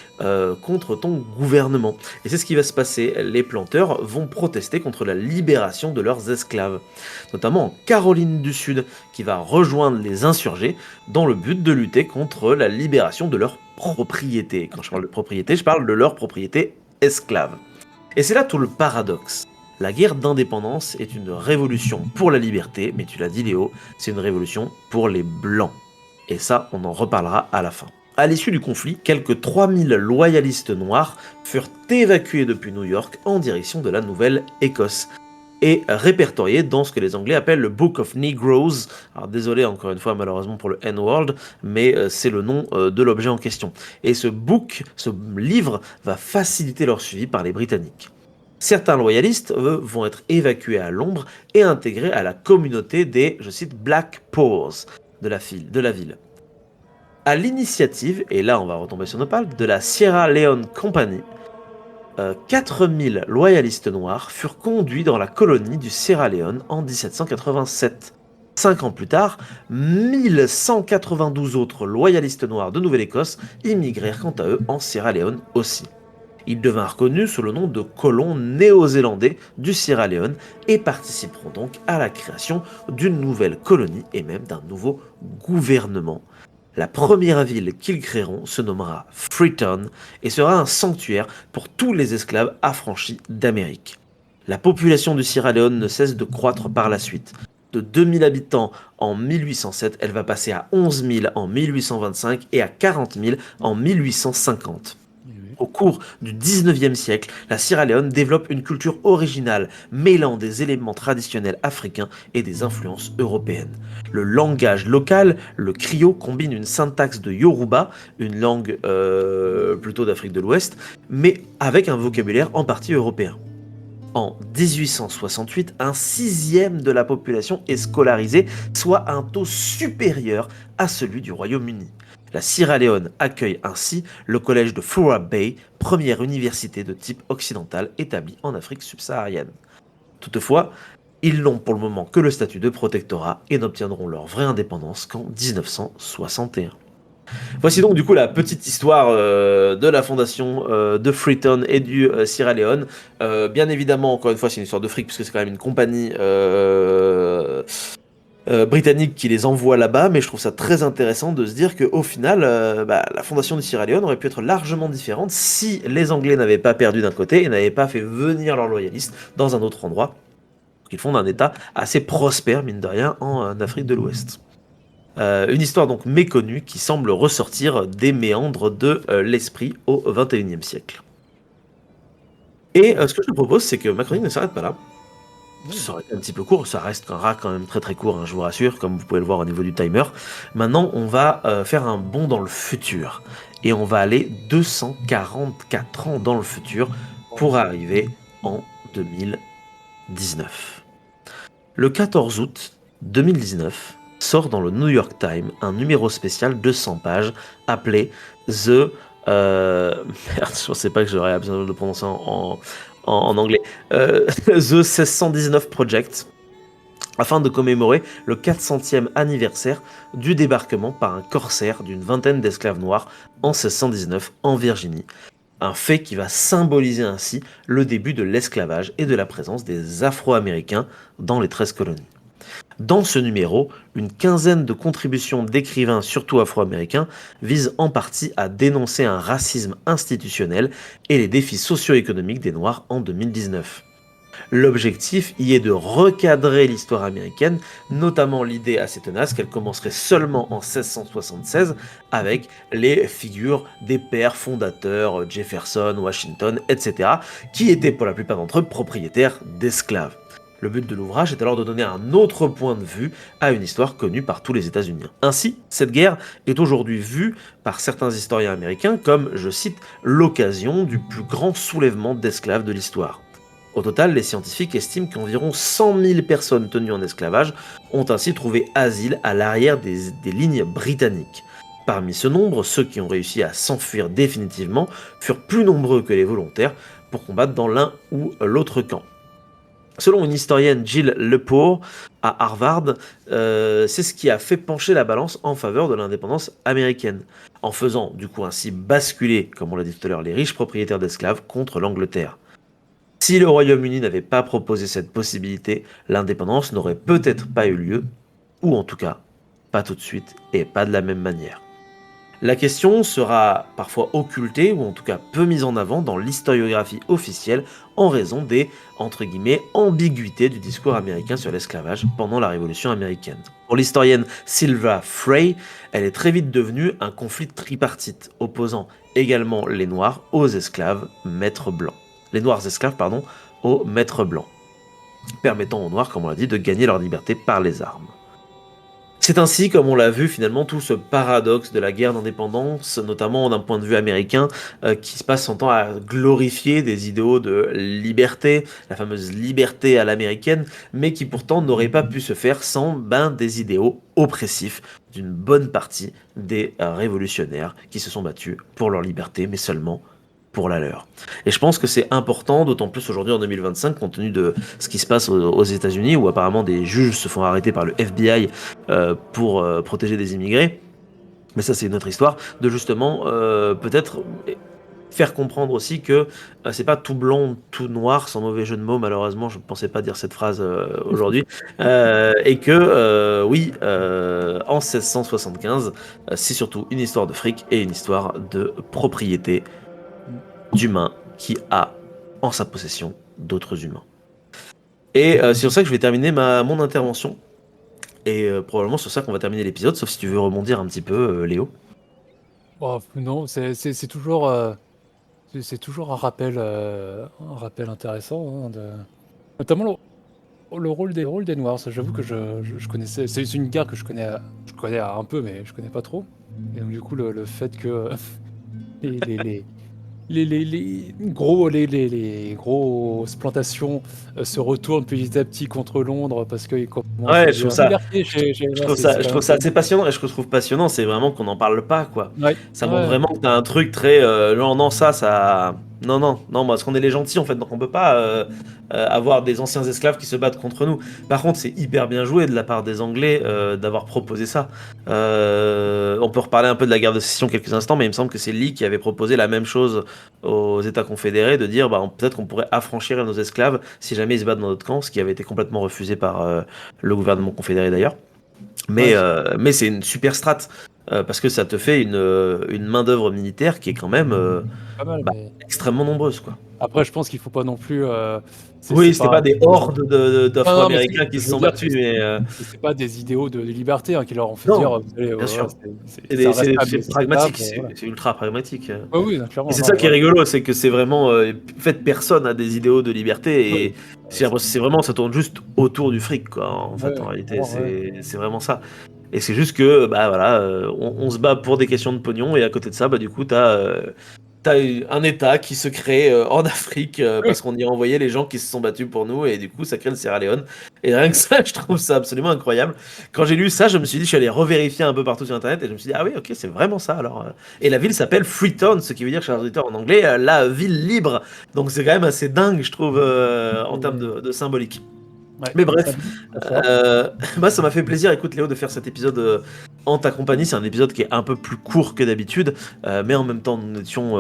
contre ton gouvernement. Et c'est ce qui va se passer. Les planteurs vont protester contre la libération de leurs esclaves, notamment en Caroline du Sud, qui va rejoindre les insurgés dans le but de lutter contre la libération de leurs propriété. Quand je parle de propriété, je parle de leur propriété esclave. Et c'est là tout le paradoxe. La guerre d'indépendance est une révolution pour la liberté, mais tu l'as dit Léo, c'est une révolution pour les blancs. Et ça, on en reparlera à la fin. À l'issue du conflit, quelques 3000 loyalistes noirs furent évacués depuis New York en direction de la Nouvelle-Écosse et répertoriés dans ce que les Anglais appellent le Book of Negroes. Alors désolé encore une fois malheureusement pour le N-word, mais c'est le nom de l'objet en question. Et ce livre va faciliter leur suivi par les Britanniques. Certains loyalistes, eux, vont être évacués à Londres et intégrés à la communauté des, je cite, Black Poors de la ville. À l'initiative, et là on va retomber sur nos palmes, de la Sierra Leone Company, 4000 loyalistes noirs furent conduits dans la colonie du Sierra Leone en 1787. 5 ans plus tard, 1192 autres loyalistes noirs de Nouvelle-Écosse immigrèrent quant à eux en Sierra Leone aussi. Ils devinrent connus sous le nom de colons néo-zélandais du Sierra Leone et participeront donc à la création d'une nouvelle colonie et même d'un nouveau gouvernement. La première ville qu'ils créeront se nommera Freetown et sera un sanctuaire pour tous les esclaves affranchis d'Amérique. La population du Sierra Leone ne cesse de croître par la suite. De 2000 habitants en 1807, elle va passer à 11 000 en 1825 et à 40 000 en 1850. Oui. Au cours du 19e siècle, la Sierra Leone développe une culture originale, mêlant des éléments traditionnels africains et des influences européennes. Le langage local, le krio, combine une syntaxe de Yoruba, une langue plutôt d'Afrique de l'Ouest, mais avec un vocabulaire en partie européen. En 1868, un sixième de la population est scolarisée, soit un taux supérieur à celui du Royaume-Uni. La Sierra Leone accueille ainsi le collège de Fourah Bay, première université de type occidental établie en Afrique subsaharienne. Toutefois, ils n'ont pour le moment que le statut de protectorat et n'obtiendront leur vraie indépendance qu'en 1961. Voici donc du coup la petite histoire de la fondation de Freetown et du Sierra Leone. Bien évidemment, encore une fois, c'est une histoire de fric puisque c'est quand même une compagnie britannique qui les envoie là-bas, mais je trouve ça très intéressant de se dire qu'au final, la fondation du Sierra Leone aurait pu être largement différente si les Anglais n'avaient pas perdu d'un côté et n'avaient pas fait venir leurs loyalistes dans un autre endroit. Ils fondent un État assez prospère, mine de rien, en Afrique de l'Ouest. Une histoire donc méconnue qui semble ressortir des méandres de l'esprit au XXIe siècle. Et ce que je te propose, c'est que ma chronique ne s'arrête pas là. Oui. Ça aurait été un petit peu court, ça restera quand même très très court, hein, je vous rassure, comme vous pouvez le voir au niveau du timer. Maintenant, on va faire un bond dans le futur. Et on va aller 244 ans dans le futur pour arriver en 2019. Le 14 août 2019, sort dans le New York Times un numéro spécial de 100 pages appelé The... Merde, je ne sais pas que j'aurais besoin de le prononcer en anglais. The 1619 Project, afin de commémorer le 400e anniversaire du débarquement par un corsaire d'une vingtaine d'esclaves noirs en 1619 en Virginie. Un fait qui va symboliser ainsi le début de l'esclavage et de la présence des Afro-Américains dans les 13 colonies. Dans ce numéro, une quinzaine de contributions d'écrivains, surtout afro-américains, visent en partie à dénoncer un racisme institutionnel et les défis socio-économiques des Noirs en 2019. L'objectif y est de recadrer l'histoire américaine, notamment l'idée assez tenace qu'elle commencerait seulement en 1676 avec les figures des pères fondateurs, Jefferson, Washington, etc., qui étaient pour la plupart d'entre eux propriétaires d'esclaves. Le but de l'ouvrage est alors de donner un autre point de vue à une histoire connue par tous les États-Unis. Ainsi, cette guerre est aujourd'hui vue par certains historiens américains comme, je cite, l'occasion du plus grand soulèvement d'esclaves de l'histoire. Au total, les scientifiques estiment qu'environ 100 000 personnes tenues en esclavage ont ainsi trouvé asile à l'arrière des lignes britanniques. Parmi ce nombre, ceux qui ont réussi à s'enfuir définitivement furent plus nombreux que les volontaires pour combattre dans l'un ou l'autre camp. Selon une historienne, Jill Lepore, à Harvard, c'est ce qui a fait pencher la balance en faveur de l'indépendance américaine, en faisant du coup ainsi basculer, comme on l'a dit tout à l'heure, les riches propriétaires d'esclaves contre l'Angleterre. Si le Royaume-Uni n'avait pas proposé cette possibilité, l'indépendance n'aurait peut-être pas eu lieu, ou en tout cas, pas tout de suite et pas de la même manière. La question sera parfois occultée, ou en tout cas peu mise en avant dans l'historiographie officielle en raison des, entre guillemets, ambiguïtés du discours américain sur l'esclavage pendant la Révolution américaine. Pour l'historienne Sylva Frey, elle est très vite devenue un conflit tripartite, opposant également les Noirs aux esclaves maîtres blancs. Les Noirs esclaves, pardon, aux maîtres blancs, permettant aux Noirs, comme on l'a dit, de gagner leur liberté par les armes. C'est ainsi, comme on l'a vu finalement, tout ce paradoxe de la guerre d'indépendance, notamment d'un point de vue américain, qui se passe son temps à glorifier des idéaux de liberté, la fameuse liberté à l'américaine, mais qui pourtant n'aurait pas pu se faire sans des idéaux oppressifs d'une bonne partie des révolutionnaires qui se sont battus pour leur liberté, mais seulement pour la leur. Et je pense que c'est important, d'autant plus aujourd'hui en 2025, compte tenu de ce qui se passe aux États-Unis, où apparemment des juges se font arrêter par le FBI pour protéger des immigrés. Mais ça, c'est une autre histoire, de justement peut-être faire comprendre aussi que c'est pas tout blanc, tout noir, sans mauvais jeu de mots, malheureusement, je ne pensais pas dire cette phrase aujourd'hui, et que oui, en 1675, c'est surtout une histoire de fric et une histoire de propriété d'humains qui a en sa possession d'autres humains. Et c'est sur ça que je vais terminer mon intervention. Et probablement sur ça qu'on va terminer l'épisode, sauf si tu veux rebondir un petit peu, Léo. Oh, non, c'est toujours, c'est toujours un rappel intéressant, hein, notamment le rôle des Noirs. Ça, j'avoue que je connaissais. C'est une guerre que je connais un peu, mais je connais pas trop. Et donc du coup, le fait que les, les, les, les grosses plantations se retournent petit à petit contre Londres parce qu'ils commencent Ouais, à je trouve dire ça, liberté je moi, trouve c'est ça, je quand même trouve ça assez passionnant et je trouve passionnant, c'est vraiment qu'on n'en parle pas, quoi. ouais, Ça montre ouais, vraiment que t'as un truc très, genre, non, non, non, non, parce qu'on est les gentils, en fait, donc on peut pas avoir des anciens esclaves qui se battent contre nous. Par contre, c'est hyper bien joué de la part des Anglais d'avoir proposé ça. On peut reparler un peu de la guerre de sécession quelques instants, mais il me semble que c'est Lee qui avait proposé la même chose aux États confédérés, de dire, bah, peut-être qu'on pourrait affranchir nos esclaves si jamais ils se battent dans notre camp, ce qui avait été complètement refusé par le gouvernement confédéré d'ailleurs. ouais, Mais c'est une super strat, parce que ça te fait une main-d'œuvre militaire qui est quand même pas mal, bah, mais extrêmement nombreuse, quoi. après, je pense qu'il faut pas non plus. C'est Oui, c'était pas. pas des hordes Non, non, mais d'Afro-Américains qui je se veux sont dire, battus, mais c'est pas des idéaux de liberté hein, qui leur ont fait dire, non, vous allez, bien sûr. ça reste quand même C'est des esclaves, pragmatique, c'est voilà. c'est ultra pragmatique. Ouais, oui, non, Et clairement, c'est non, ça mais qui est voilà. rigolo, c'est que c'est vraiment. En fait, personne n'a des idéaux de liberté Ouais, et c'est vraiment, ça tourne juste autour du fric, quoi. En fait, en ouais, réalité, vraiment, ouais. c'est vraiment ça. Et c'est juste que, bah voilà, on se bat pour des questions de pognon et à côté de ça, bah du coup, t'as un État qui se crée en Afrique Oui, parce qu'on y a envoyé les gens qui se sont battus pour nous et du coup, ça crée le Sierra Leone. Et rien que ça, je trouve ça absolument incroyable. Quand j'ai lu ça, je me suis dit, je suis allé revérifier un peu partout sur Internet et je me suis dit, ah oui, ok, c'est vraiment ça alors. Et la ville s'appelle Freetown, ce qui veut dire, chers auditeurs en anglais, la ville libre. Donc c'est quand même assez dingue, je trouve, en termes et de symbolique. ouais, Mais ça bref, très fort. bah, ça m'a fait plaisir, écoute Léo, de faire cet épisode en ta compagnie. C'est un épisode qui est un peu plus court que d'habitude, mais en même temps, nous n'étions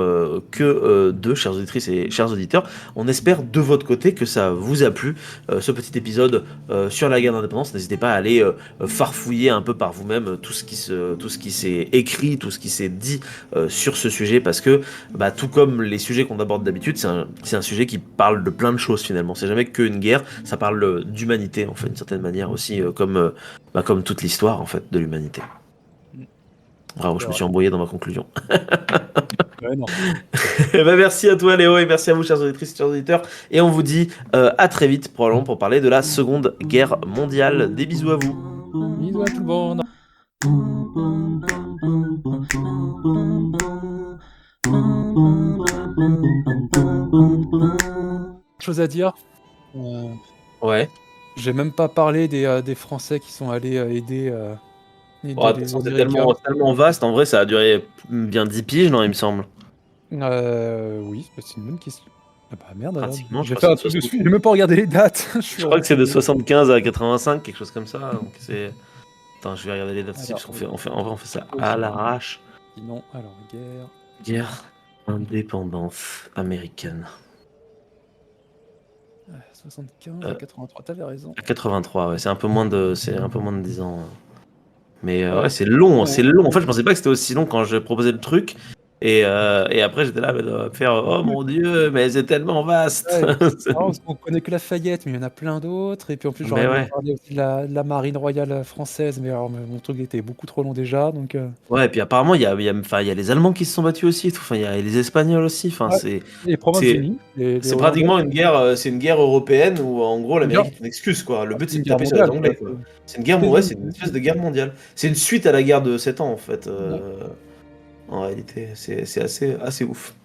que deux, chères auditrices et chers auditeurs. On espère de votre côté que ça vous a plu, ce petit épisode sur la guerre d'indépendance. N'hésitez pas à aller farfouiller un peu par vous-même tout ce qui s'est écrit, tout ce qui s'est dit sur ce sujet, parce que bah, tout comme les sujets qu'on aborde d'habitude, c'est un sujet qui parle de plein de choses finalement. C'est jamais qu'une guerre, ça parle d'humanité en fait, d'une certaine manière aussi, comme toute l'histoire en fait de l'humanité. Mmh, Bravo, c'est je me vrai. suis embrouillé dans ma conclusion. Ouais, non. Bah, merci à toi Léo et merci à vous chers auditrices et chers auditeurs. Et on vous dit à très vite probablement pour parler de la Seconde Guerre mondiale. Des bisous à vous. Bisous à tout le monde. Chose à dire, heu, Ouais. j'ai même pas parlé des Français qui sont allés, Bon, aider de toute les façon, c'est Américains. tellement vaste. En vrai, ça a duré bien 10 piges, non, il me semble. Oui, bah, c'est une bonne question. Ah bah, merde alors, Pratiquement, je j'ai crois que fait c'est un de truc 60. dessus, j'ai même pas regardé les dates. Je suis Je crois que c'est de renseigné. 75 à 85, quelque chose comme ça. Donc c'est. Attends, je vais regarder les dates aussi parce Alors, qu'on fait, en vrai, on fait ça à supposons l'arrache. sinon alors guerre, Guerre indépendance américaine. 75 à Euh, 83, tu raison. à 83, ouais, c'est un peu moins de 10 ans. Mais Ouais, ouais, c'est long, on c'est long. En fait, je pensais pas que c'était aussi long quand je proposais le truc. Et après, j'étais là, mais de faire, oh mon Dieu, mais c'est tellement vaste. ouais, c'est marrant parce qu'on connaît que Lafayette, mais il y en a plein d'autres et puis en plus j'aurais Mais voulu ouais. parler aussi de la marine royale, française, mais alors mon truc était beaucoup trop long déjà donc Ouais, et puis apparemment, enfin, il y a les Allemands qui se sont battus aussi, et tout. Enfin, il y a les Espagnols aussi. Enfin, ouais, les c'est, Provinces-Unies, les c'est Hollandais, pratiquement une guerre, c'est une guerre européenne où en gros une guerre l'Amérique est une excuse quoi. Le ah, but c'est c'est une de guerre taper sur les mondiale quoi, Anglais quoi. C'est une guerre, ouais, c'est une espèce de guerre mondiale. C'est une suite à la guerre de 7 ans en fait. ouais. En réalité, c'est assez ouf.